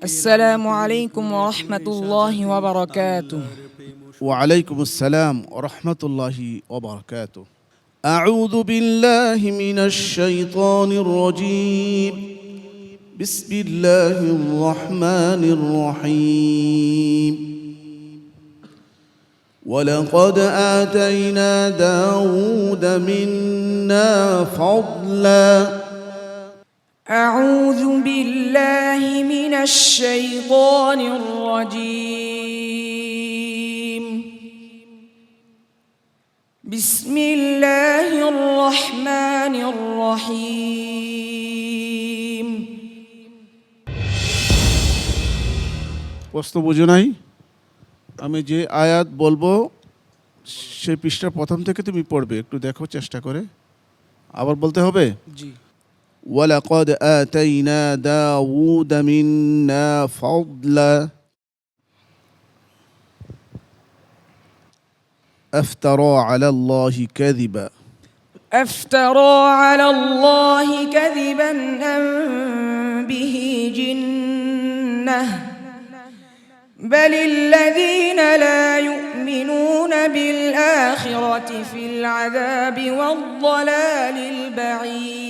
السلام عليكم ورحمة الله وبركاته. وعليكم السلام ورحمة الله وبركاته. أعوذ بالله من الشيطان الرجيم. بسم الله الرحمن الرحيم. ولقد آتينا داود منا فضلا. أعوذ بالله من الشيطان الرجيم. بسم الله الرحمن الرحيم. প্রশ্ন বুঝো নাই? আমি যে আয়াত বলবো সেই পৃষ্ঠার প্রথম থেকে তুমি পড়বে, একটু দেখো চেষ্টা করে। আবার বলতে হবে। জি। ولقد آتينا داود منا فضلا أفترى على الله كذبا. أفترى على الله كذبا أم به جنة بل الذين لا يؤمنون بالآخرة في العذاب والضلال البعيد.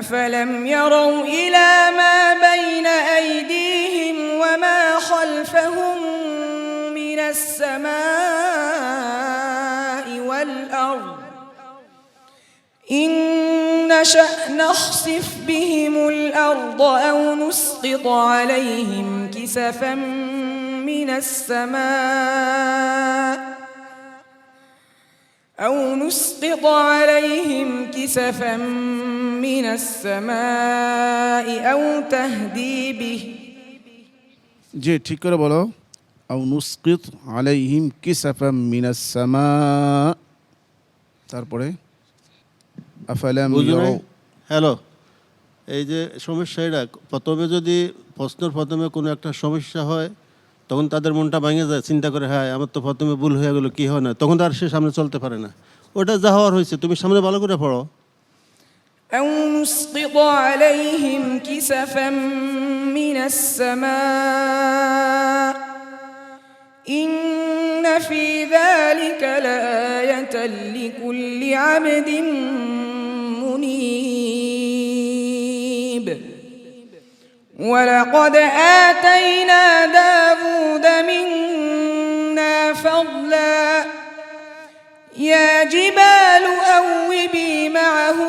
أفلم يروا إلى ما بين أيديهم وما خلفهم من السماء والأرض إن نشأ نخسف بهم الأرض أو نسقط عليهم كسفا من السماء أو تهدي به. যে ঠিক করে বলো। أو نسقط عليهم كسفا من السماء। তারপরে أفلم يروا। হ্যালো, এই যে সমস্যা, এটা প্রথমে যদি প্রশ্নের প্রথমে কোনো একটা সমস্যা হয় তখন তাদের মনটা ভেঙে যায়, চিন্তা করে হ্যাঁ আমার তো প্রথমে ভুল হয়ে গেলো, কী হয় না, তখন আর সে সামনে চলতে পারে না। ওটা যা হওয়ার হয়েছে, তুমি সামনে ভালো করে পড়ো। أو نسقط عليهم كسفا من السماء إن في ذلك لآية لكل عبد منيب. ولقد آتينا داود منا فضلا يا جبال أوبي معه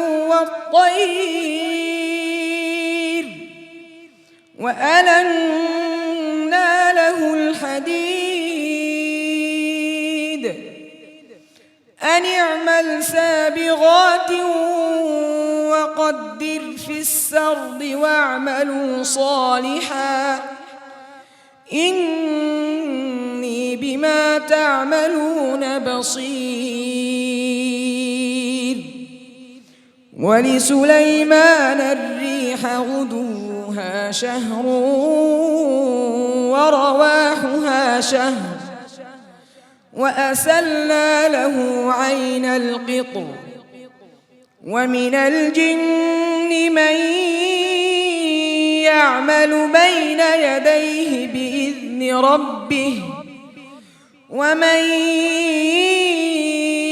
والطير وألنا له الحديد أن اعمل سابغات وقدر في السرد واعملوا صالحا إني بما تعملون بصير. ولسليمان الريح غدوها شهر ورواحها شهر وأسلنا له عين القطر ومن الجن من يعمل بين يديه بإذن ربه ومن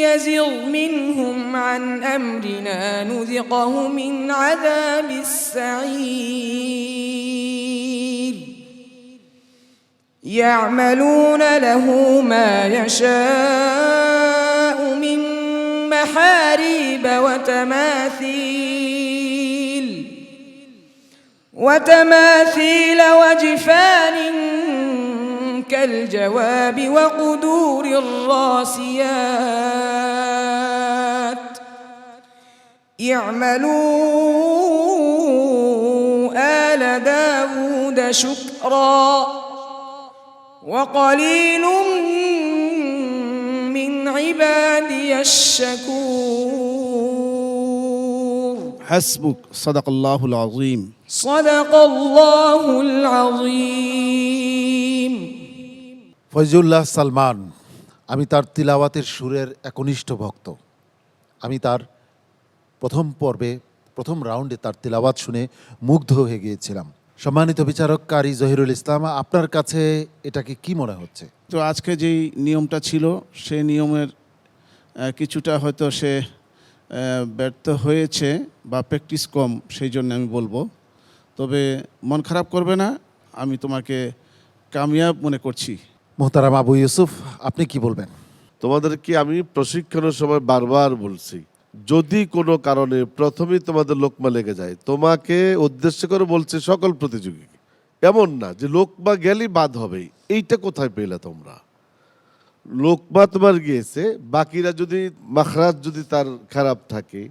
يزغ منهم عن أمرنا نذقه من عذاب السعير. يعملون له ما يشاء من محاريب وتماثيل وجفان كالجواب وقدور الراسيات. اعملوا آل داود شكرا وقليل من عبادي الشكور. حسبك صدق الله العظيم. صدق الله العظيم. ফয়জুল্লাহ সালমান, আমি তার তিলাওয়াতের সুরের একনিষ্ঠ ভক্ত। আমি তার প্রথম পর্বে প্রথম রাউন্ডে তার তিলাওয়াত শুনে মুগ্ধ হয়ে গিয়েছিলাম। সম্মানিত বিচারক কারি জহিরুল ইসলাম, আপনার কাছে এটাকে কি মনে হচ্ছে? তো আজকে যেই নিয়মটা ছিল সেই নিয়মের কিছুটা হয়তো সে ব্যর্থ হয়েছে বা প্র্যাকটিস কম, সেই জন্য আমি বলবো। তবে মন খারাপ করবে না, আমি তোমাকে কামিয়াব মনে করছি। মোহতারাম আবু ইউসুফ, আপনি কি বলবেন? তোমাদেরকে আমি প্রশিক্ষণের সময় বারবার বলছি, যদি কোনো কারণে প্রথমেই তোমাদের লোকমা লেগে যায়, তোমাকে উদ্দেশ্য করে বলছে সকল প্রতিযোগীকে, এমন না যে লোকমা গেলেই বাদ হবে। এইটা কোথায় পেলে তোমরা? লোকমা তোমার গিয়েছে, বাকিরা যদি মাখরাজ যদি তার খারাপ থাকে,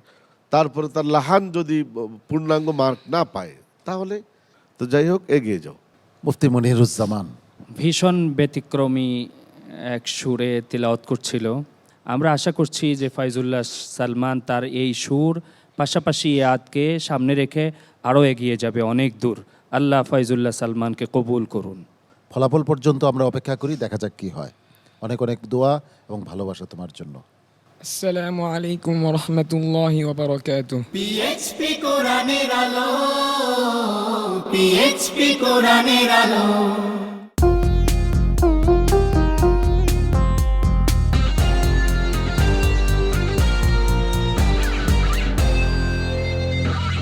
তারপরে তার লাহান যদি পূর্ণাঙ্গ মার্ক না পায়, তাহলে তো যাই হোক এগিয়ে যাও। মুফতি মনিরুজ্জামান, ভীষণ ব্যতিক্রমী এক সুরে তিলাওয়াত করছিল। আমরা আশা করছি যে ফাইজুল্লাহ সালমান তার এই সুর পাশাপাশি ইয়াদকে সামনে রেখে আরও এগিয়ে যাবে অনেক দূর। আল্লাহ ফাইজুল্লাহ সালমানকে কবুল করুন। ফলাফল পর্যন্ত আমরা অপেক্ষা করি, দেখা যাক কি হয়। অনেক অনেক দোয়া এবং ভালোবাসা তোমার জন্য। আসসালামু আলাইকুম ওয়া রাহমাতুল্লাহি ওয়া বারাকাতুহু। পিএইচপি কোরআনের আলো, পিএইচপি কোরআনের আলো।